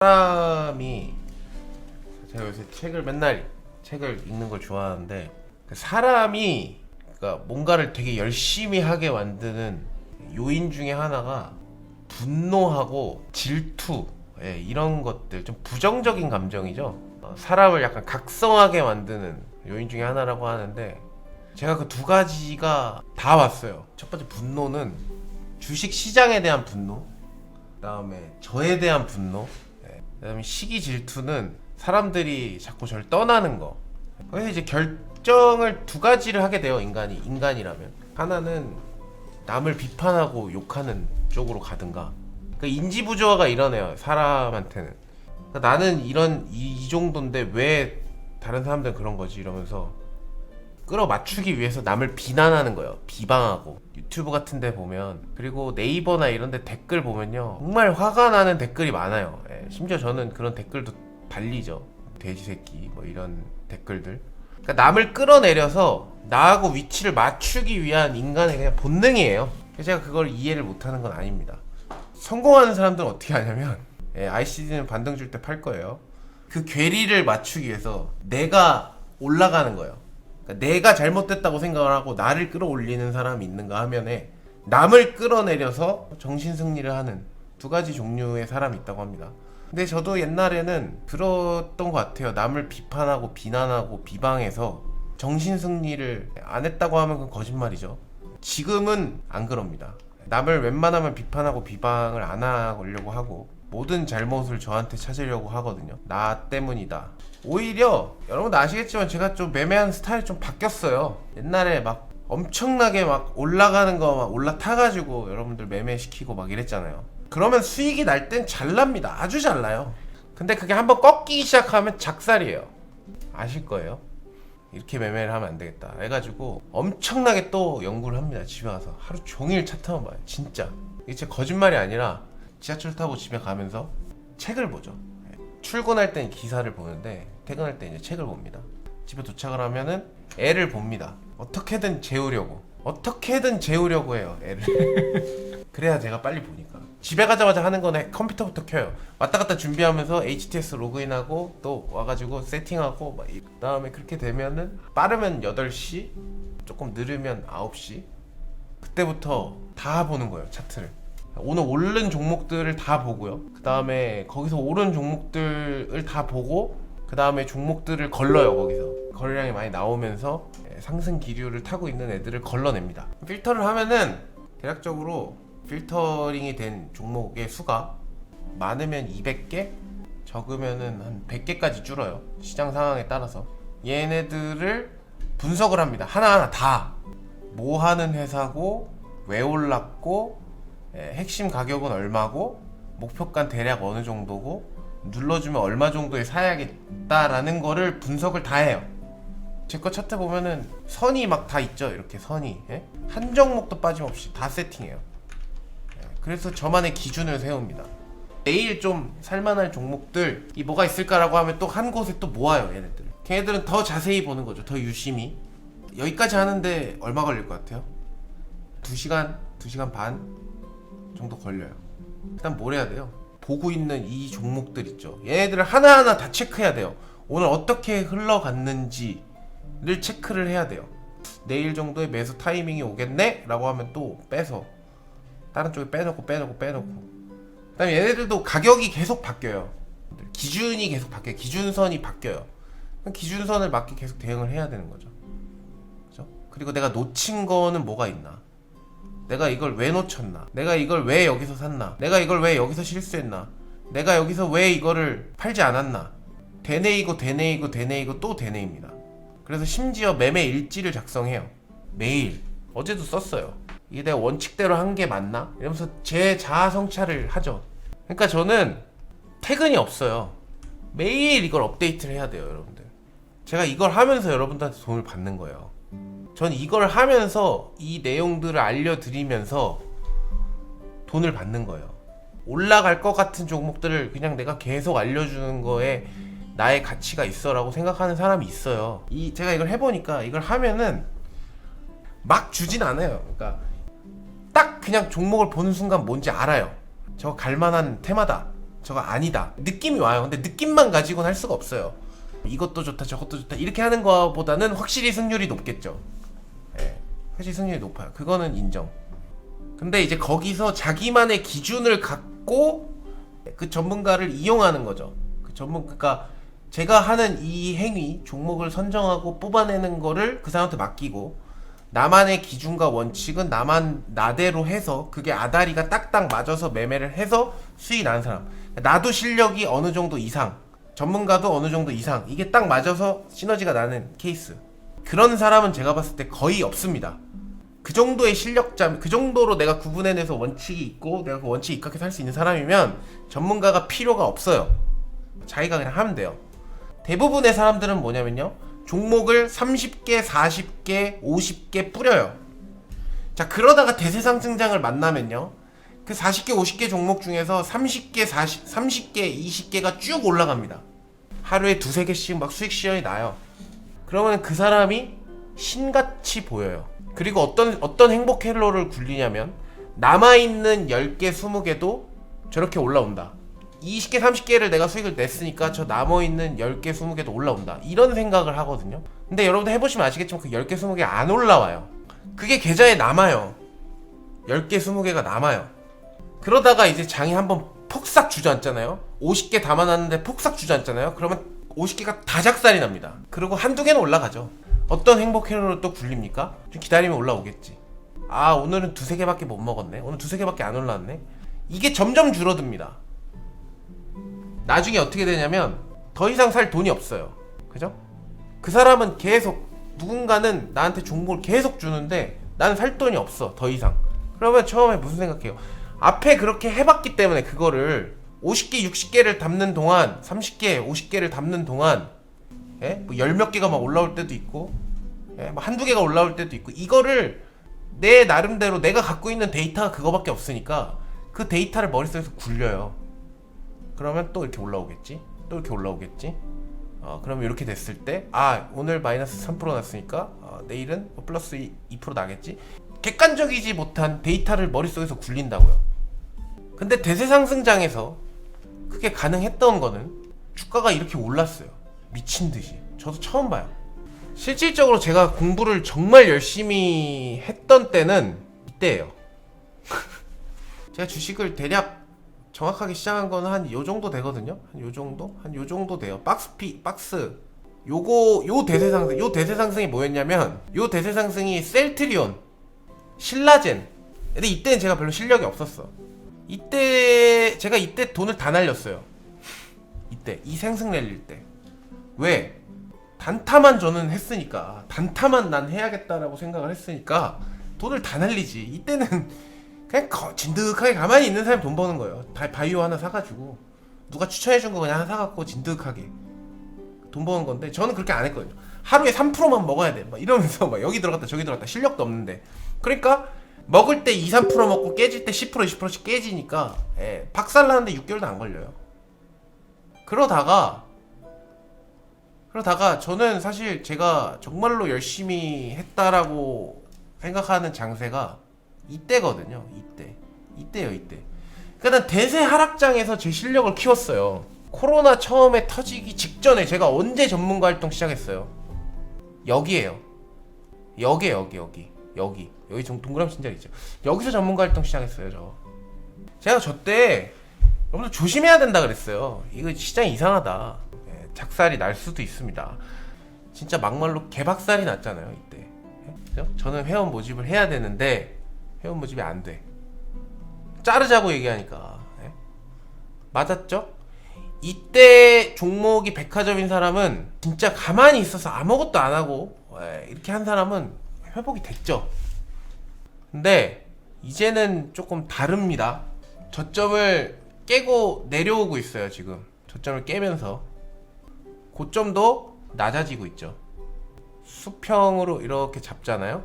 사람이 제가 요새 맨날 책을 읽는 걸 좋아하는데 사람이 그러니까 뭔가를 되게 열심히 하게 만드는 요인 중에 하나가 분노하고 질투, 이런 것들 좀 부정적인 감정이죠. 사람을 약간 각성하게 만드는 요인 중에 하나라고 하는데 제가 그 두 가지가 다 왔어요. 첫 번째 분노는 주식 시장에 대한 분노, 그다음에 저에 대한 분노, 그다음에 시기 질투는 사람들이 자꾸 저를 떠나는 거. 그래서 이제 결정을 두 가지를 하게 돼요. 인간이라면 하나는 남을 비판하고 욕하는 쪽으로 가든가. 그러니까 인지 부조화가 이러네요. 사람한테는. 그러니까 나는 이 정도인데 왜 다른 사람들은 그런 거지 이러면서 끌어맞추기 위해서 남을 비난하는 거예요. 비방하고. 유튜브 같은 데 보면, 그리고 네이버나 이런 데 댓글 보면요, 정말 화가 나는 댓글이 많아요. 심지어 저는 그런 댓글도 달리죠. 돼지 새끼 뭐 이런 댓글들. 그러니까 남을 끌어내려서 나하고 위치를 맞추기 위한 인간의 그냥 본능이에요. 제가 그걸 이해를 못하는 건 아닙니다. 성공하는 사람들은 어떻게 하냐면, ICD는 반등 줄 때 팔 거예요. 그 괴리를 맞추기 위해서 내가 올라가는 거예요. 그러니까 내가 잘못됐다고 생각을 하고 나를 끌어올리는 사람이 있는가 하면에 남을 끌어내려서 정신승리를 하는 두 가지 종류의 사람이 있다고 합니다. 근데 저도 옛날에는 그랬던 것 같아요. 남을 비판하고 비난하고 비방해서 정신승리를 안 했다고 하면 그건 거짓말이죠. 지금은 안 그럽니다. 남을 웬만하면 비판하고 비방을 안 하려고 하고 모든 잘못을 저한테 찾으려고 하거든요. 나 때문이다. 오히려 여러분도 아시겠지만 제가 좀 매매하는 스타일이 좀 바뀌었어요. 옛날에 막 엄청나게 막 올라가는 거 막 올라타가지고 여러분들 매매시키고 막 이랬잖아요. 그러면 수익이 날 땐 잘 납니다. 아주 잘 나요. 근데 그게 한번 꺾이기 시작하면 작살이에요. 아실 거예요. 이렇게 매매를 하면 안 되겠다 해가지고 엄청나게 또 연구를 합니다. 집에 가서 하루 종일 차트만 봐요. 진짜 이게 진짜 거짓말이 아니라 지하철 타고 집에 가면서 책을 보죠. 출근할 땐 기사를 보는데 퇴근할 때 이제 책을 봅니다. 집에 도착을 하면은 애를 봅니다. 어떻게든 재우려고 해요, 애를. 그래야 제가 빨리 보니까. 집에 가자마자 하는 거는 컴퓨터부터 켜요. 왔다 갔다 준비하면서 HTS 로그인하고 또 와가지고 세팅하고 막 그다음에 그렇게 되면은 빠르면 8시, 조금 느리면 9시. 그때부터 다 보는 거예요, 차트를. 오늘 오른 종목들을 다 보고요. 그 다음에 거기서 오른 종목들을 다 보고 그 다음에 종목들을 걸러요. 거기서 거래량이 많이 나오면서 상승 기류를 타고 있는 애들을 걸러냅니다. 필터를 하면은 대략적으로 필터링이 된 종목의 수가 많으면 200개, 적으면은 한 100개까지 줄어요. 시장 상황에 따라서. 얘네들을 분석을 합니다. 하나하나 다. 뭐 하는 회사고, 왜 올랐고, 핵심 가격은 얼마고, 목표가 대략 어느 정도고, 눌러주면 얼마 정도에 사야겠다라는 거를 분석을 다 해요. 제 거 차트 보면은 선이 막 다 있죠. 이렇게 선이. 한 종목도 빠짐없이 다 세팅해요. 그래서 저만의 기준을 세웁니다. 내일 좀 살만할 종목들이 뭐가 있을까라고 하면 또 한 곳에 또 모아요. 얘네들. 걔네들은 더 자세히 보는 거죠. 더 유심히. 여기까지 하는데 얼마 걸릴 것 같아요? 2시간, 2시간 반 정도 걸려요. 일단 뭘 해야 돼요? 보고 있는 이 종목들 있죠. 얘네들을 하나하나 다 체크해야 돼요. 오늘 어떻게 흘러갔는지를 체크를 해야 돼요. 내일 정도에 매수 타이밍이 오겠네? 라고 하면 또 빼서 다른 쪽에 빼놓고 그 다음에 얘네들도 가격이 계속 바뀌어요. 기준이 계속 바뀌어요. 기준선이 바뀌어요. 기준선을 맞게 계속 대응을 해야 되는 거죠. 그죠? 그리고 내가 놓친 거는 뭐가 있나? 내가 이걸 왜 놓쳤나? 내가 이걸 왜 여기서 샀나? 내가 이걸 왜 여기서 실수했나? 내가 여기서 왜 이거를 팔지 않았나? 되뇌이고 또 되뇌입니다. 그래서 심지어 매매 일지를 작성해요. 매일. 어제도 썼어요. 이게 내가 원칙대로 한 게 맞나? 이러면서 제 자아 성찰을 하죠. 그러니까 저는 퇴근이 없어요. 매일 이걸 업데이트를 해야 돼요, 여러분들. 제가 이걸 하면서 여러분들한테 돈을 받는 거예요. 전 이걸 하면서 이 내용들을 알려드리면서 돈을 받는 거예요. 올라갈 것 같은 종목들을 그냥 내가 계속 알려주는 거에 나의 가치가 있어라고 생각하는 사람이 있어요. 제가 이걸 해보니까 이걸 하면은 막 주진 않아요. 그러니까 딱 그냥 종목을 보는 순간 뭔지 알아요. 저거 갈만한 테마다. 저거 아니다 느낌이 와요. 근데 느낌만 가지고는 할 수가 없어요. 이것도 좋다 저것도 좋다 이렇게 하는 거보다는 확실히 승률이 높겠죠. 예, 확실히 승률이 높아요. 그거는 인정. 근데 이제 거기서 자기만의 기준을 갖고 그 전문가를 이용하는 거죠. 그러니까 제가 하는 이 행위, 종목을 선정하고 뽑아내는 거를 그 사람한테 맡기고, 나만의 기준과 원칙은 나대로 해서 그게 아다리가 딱딱 맞아서 매매를 해서 수익이 나는 사람. 나도 실력이 어느 정도 이상, 전문가도 어느 정도 이상, 이게 딱 맞아서 시너지가 나는 케이스. 그런 사람은 제가 봤을 때 거의 없습니다. 그 정도의 실력자, 그 정도로 내가 구분해내서 원칙이 있고 내가 그 원칙에 입각해서 할 수 있는 사람이면 전문가가 필요가 없어요. 자기가 그냥 하면 돼요. 대부분의 사람들은 뭐냐면요, 종목을 30개, 40개, 50개 뿌려요. 자, 그러다가 대세상승장을 만나면요, 그 40개, 50개 종목 중에서 30개, 30개, 20개가 쭉 올라갑니다. 하루에 두세 개씩 막 수익 시연이 나요. 그러면 그 사람이 신같이 보여요. 그리고 어떤 행복 헬로를 굴리냐면, 남아있는 10개, 20개도 저렇게 올라온다. 20개, 30개를 내가 수익을 냈으니까 저 남아있는 10개, 20개도 올라온다. 이런 생각을 하거든요. 근데 여러분들 해보시면 아시겠지만 그 10개, 20개 안 올라와요. 그게 계좌에 남아요. 10개, 20개가 남아요. 그러다가 이제 장이 한번 폭삭 주저앉잖아요. 50개 담아놨는데 폭삭 주저앉잖아요. 그러면 50개가 다 작살이 납니다. 그리고 한두 개는 올라가죠. 어떤 행복 회로를 또 굴립니까? 좀 기다리면 올라오겠지. 아, 오늘은 두세 개밖에 못 먹었네. 오늘 두세 개밖에 안 올라왔네. 이게 점점 줄어듭니다. 나중에 어떻게 되냐면 더 이상 살 돈이 없어요. 그죠? 그 사람은 계속, 누군가는 나한테 종목을 계속 주는데 나는 살 돈이 없어, 더 이상. 그러면 처음에 무슨 생각해요? 앞에 그렇게 해봤기 때문에 그거를 50개, 60개를 담는 동안, 30개, 50개를 담는 동안, 예? 뭐 열 몇 개가 막 올라올 때도 있고, 예? 뭐 한두 개가 올라올 때도 있고, 이거를 내 나름대로 내가 갖고 있는 데이터가 그거밖에 없으니까 그 데이터를 머릿속에서 굴려요. 그러면 또 이렇게 올라오겠지, 또 이렇게 올라오겠지. 그러면 이렇게 됐을 때, 아, 오늘 마이너스 3% 났으니까 내일은 플러스 2% 나겠지. 객관적이지 못한 데이터를 머릿속에서 굴린다고요. 근데 대세상승장에서 그게 가능했던 거는 주가가 이렇게 올랐어요. 미친듯이. 저도 처음 봐요. 실질적으로 제가 공부를 정말 열심히 했던 때는 이때예요. 제가 주식을 대략 정확하게 시작한 거는 한 요 정도 되거든요. 한 요 정도 돼요. 박스. 요 대세상승이 뭐였냐면, 요 대세상승이 셀트리온, 신라젠. 근데 이때는 제가 별로 실력이 없었어. 제가 이때 돈을 다 날렸어요. 이 생승 랠릴 때. 왜? 단타만 저는 했으니까, 단타만 난 해야겠다라고 생각을 했으니까 돈을 다 날리지. 이때는 그냥 진득하게 가만히 있는 사람이 돈 버는 거예요. 바이오 하나 사가지고, 누가 추천해준 거 그냥 하나 사갖고 진득하게 돈 버는 건데, 저는 그렇게 안 했거든요. 하루에 3%만 먹어야 돼 막 이러면서 막 여기 들어갔다 저기 들어갔다, 실력도 없는데. 그러니까 먹을 때 2, 3% 먹고 깨질 때 10%, 20%씩 깨지니까, 박살나는데 6개월도 안 걸려요. 그러다가 저는 사실 제가 정말로 열심히 했다라고 생각하는 장세가 이때거든요. 이때요. 그러니까 난 대세 하락장에서 제 실력을 키웠어요. 코로나 처음에 터지기 직전에 제가 언제 전문가 활동 시작했어요? 여기에요. 여기 동그라미 진짜 있죠. 여기서 전문가 활동 시작했어요. 제가 저때 여러분들 조심해야 된다 그랬어요. 이거 시장이 이상하다, 작살이 날 수도 있습니다. 진짜 막말로 개박살이 났잖아요 이때. 그죠? 저는 회원 모집을 해야 되는데 회원 모집이 안 돼. 자르자고 얘기하니까. 맞았죠? 이때 종목이 백화점인 사람은, 진짜 가만히 있어서 아무것도 안 하고 이렇게 한 사람은 회복이 됐죠. 근데 이제는 조금 다릅니다. 저점을 깨고 내려오고 있어요. 지금 저점을 깨면서 고점도 낮아지고 있죠. 수평으로 이렇게 잡잖아요.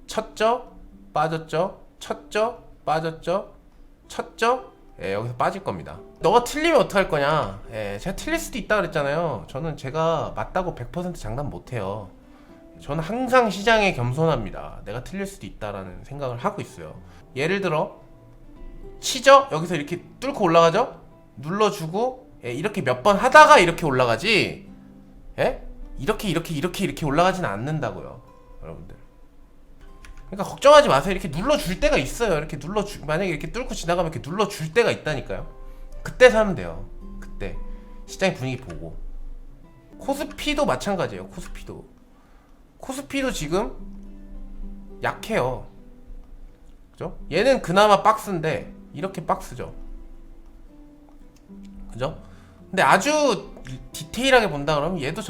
쳤죠? 빠졌죠? 쳤죠? 빠졌죠? 쳤죠? 여기서 빠질 겁니다. 너가 틀리면 어떡할 거냐. 제가 틀릴 수도 있다 그랬잖아요. 저는 제가 맞다고 100% 장담 못해요. 저는 항상 시장에 겸손합니다. 내가 틀릴 수도 있다라는 생각을 하고 있어요. 예를 들어 치죠? 여기서 이렇게 뚫고 올라가죠? 눌러주고 예, 이렇게 몇 번 하다가 이렇게 올라가지 예? 이렇게 올라가지는 않는다고요 여러분들. 그러니까 걱정하지 마세요. 이렇게 눌러줄 때가 있어요. 이렇게 만약에 이렇게 뚫고 지나가면 이렇게 눌러줄 때가 있다니까요. 그때 사면 돼요. 그때 시장의 분위기 보고. 코스피도 마찬가지예요. 코스피도 지금 약해요. 그죠? 얘는 그나마 박스인데 이렇게 박스죠. 그죠? 근데 아주 디테일하게 본다 그러면 얘도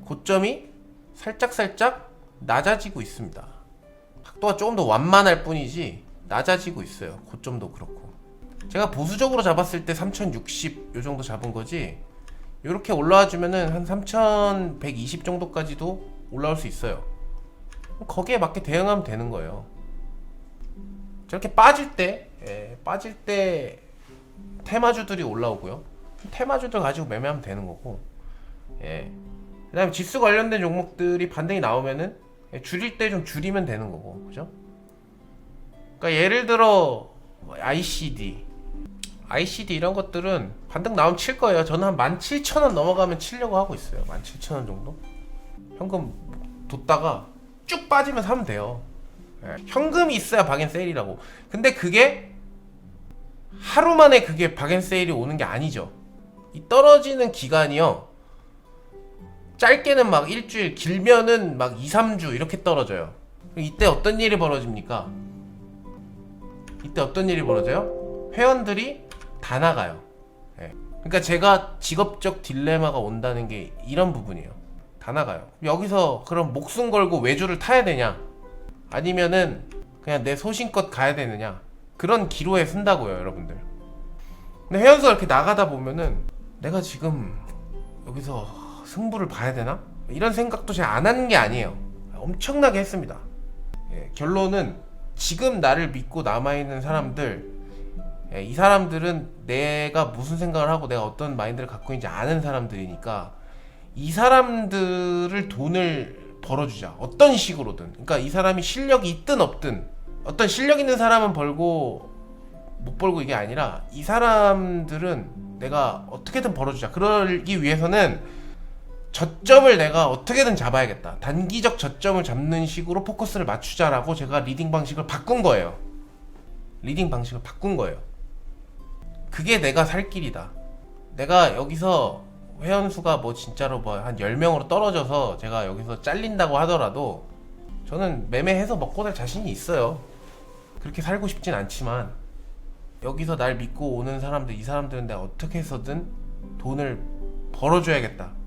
고점이 살짝 낮아지고 있습니다. 각도가 조금 더 완만할 뿐이지 낮아지고 있어요. 고점도 그렇고. 제가 보수적으로 잡았을 때 3060 요 정도 잡은 거지. 요렇게 올라와 주면은 한 3120 정도까지도 올라올 수 있어요. 거기에 맞게 대응하면 되는 거예요. 저렇게 빠질 때 테마주들이 올라오고요. 테마주들 가지고 매매하면 되는 거고. 예. 그다음에 지수 관련된 종목들이 반등이 나오면은 줄일 때 좀 줄이면 되는 거고, 그죠? 그러니까 예를 들어 ICD 이런 것들은 반등 나오면 칠 거예요. 저는 한 17,000원 넘어가면 치려고 하고 있어요. 17,000원 정도. 현금 뒀다가 쭉 빠지면 사면 돼요. 예. 현금이 있어야 박앤세일이라고. 근데 그게 하루 만에 그게 박앤세일이 오는 게 아니죠. 이 떨어지는 기간이요. 짧게는 막 일주일, 길면은 막 2, 3주 이렇게 떨어져요. 이때 어떤 일이 벌어집니까? 이때 어떤 일이 벌어져요? 회원들이 다 나가요. 예. 그러니까 제가 직업적 딜레마가 온다는 게 이런 부분이에요. 다 나가요. 여기서 그럼 목숨 걸고 외주를 타야 되냐? 아니면은 그냥 내 소신껏 가야 되느냐? 그런 기로에 쓴다고요, 여러분들. 근데 회원수가 이렇게 나가다 보면은 내가 지금 여기서 승부를 봐야 되나? 이런 생각도 제가 안 하는 게 아니에요. 엄청나게 했습니다. 예, 결론은 지금 나를 믿고 남아있는 사람들, 예, 이 사람들은 내가 무슨 생각을 하고 내가 어떤 마인드를 갖고 있는지 아는 사람들이니까 이 사람들을 돈을 벌어주자. 어떤 식으로든. 그러니까 이 사람이 실력이 있든 없든 어떤 실력 있는 사람은 벌고 못 벌고 이게 아니라 이 사람들은 내가 어떻게든 벌어주자. 그러기 위해서는 저점을 내가 어떻게든 잡아야겠다. 단기적 저점을 잡는 식으로 포커스를 맞추자라고 제가 리딩 방식을 바꾼 거예요. 그게 내가 살 길이다. 내가 여기서 회원수가 뭐 진짜로 뭐 한 10명으로 떨어져서 제가 여기서 잘린다고 하더라도 저는 매매해서 먹고 살 자신이 있어요. 그렇게 살고 싶진 않지만 여기서 날 믿고 오는 사람들, 이 사람들은 내가 어떻게 해서든 돈을 벌어줘야겠다.